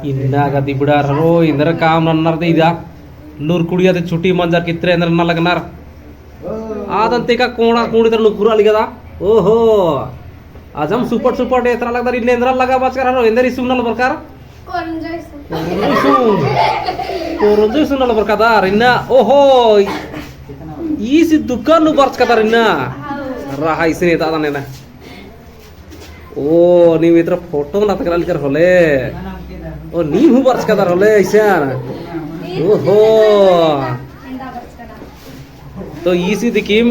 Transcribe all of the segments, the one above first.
इन्नाग दिबड़ार हरो इंदर काम नन्नर दे इदा लूर कुड़िया ते छुट्टी मंजर कित्रे इंदर न लगनार आदंते का कोणा कोणी तर लुकुरा लिगदा ओहो आजम सुपर सुपर डे इतना लगदा इंदर लगा बाच कर हरो इंदर इസുनल प्रकार कोरंजो इസുनल प्रकार इन्ना ओहो इसी दुकान बर्च कदर इन्ना रहा इसने दादा ने ना ओ नी मित्र फोटो ना तकराल कर होले ओ नी हु बर्च कदर होले ऐसा ओहो तो इसी दिकीम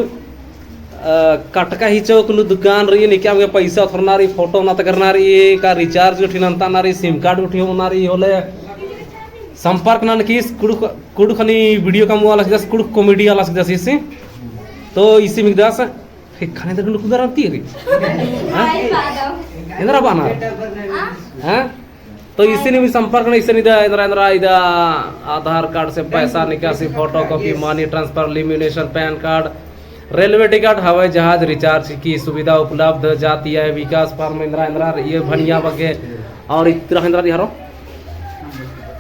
कटका ही चौक नु दुकान रही ने क्या पैसा थरनारी फोटो ना तकरनारी का रिचार्ज उठी नंता नारी सिम कार्ड उठी होनारी होले संपर्क नन किस कुड़ खनी वीडियो का मुआला सिदास कुड़ कॉमेडी वाला सिदास इसी तो इसी मिगदास खाने तक नुक दरंती रे हां इंद्रा बाना हां तो इसी ने भी संपर्क नहीं इसे निदा इंद्रा इदा आधार कार्ड से पैसा निकासी photocopy money transfer lamination pan card railway ticket हवाई जहाज रिचार्ज की सुविधा उपलब्ध जाती है विकास फार्म इंद्रा ये भनिया बगे और इतना इंद्रा दिहारो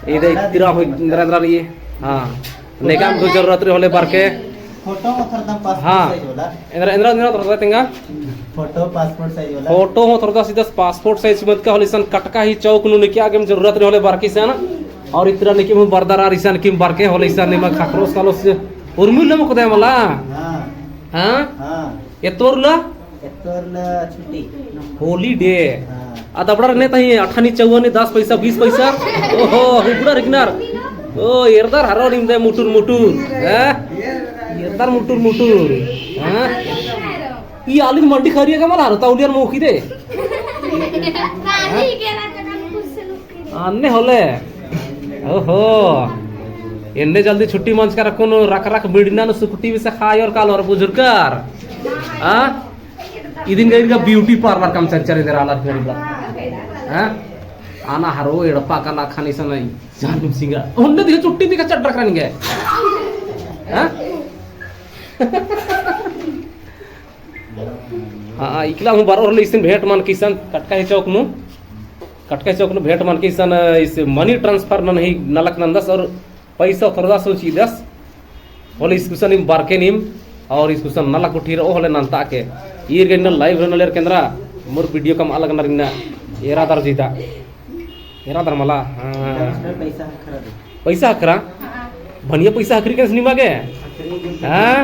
इधर इतना इंद्रा ये हां नेकाम को जरूरत होले बारके फोटो थरदा पासपोर्ट हाँ साइज वाला इंद्रा थोड़ा तेंगा फोटो पासपोर्ट साइज वाला फोटो हो थोड़ा सीधा पासपोर्ट साइज मत का होलिसन कटका ही चौक नु ने क्या गेम जरूरत होले बारकी से ना और इतना ने कि बरदार रिसन किम बारके होलिसन ने खाखरोस कालोस उर्मिल न मको दे मला हां हां हां एतोरला छुट्टी हॉलीडे हां आ दबड़ा ने तही 58 54 10 पैसा 20 पैसा ओहो हुबड़ा रिकनार ओ एरदार हरो निमदे मुटुर मुटुर हैं एरदार मुटुर मुटुर हैं ई आलिन मंडी खरिया का मला हरता उलियर मोखी दे अन्ने होले ओहो एन्ने जल्दी छुट्टी मंच का रखो रख रख बिड़ना न सुकुटी से खाय और काल और बुजुर्गार हां इदिन गई का ब्यूटी पार्लर काम चल इधर आला गरीबा हां आना हरो एड़पा का ला खानी सन जान सिंगा उन्ने दिखे छुट्टी दिखा चट रख रनिगे हां हां इकला हूं बार और इसन भेंट मन किसन कटका चौक नु भेंट मन किसन इस मनी ट्रांसफर न नहीं नलक नंदस और पैसा थोड़ा सोची 10 बोले इसकुसन निम बारके निम और इसकुसन नलक उठी रो होले नंता के ईर गन लाइव रनलेर केंद्रा मोर वीडियो कम अलग नरिना एरादार जीता एरादार मला पैसा खरा भनिया पैसा हकरी के निमा के हां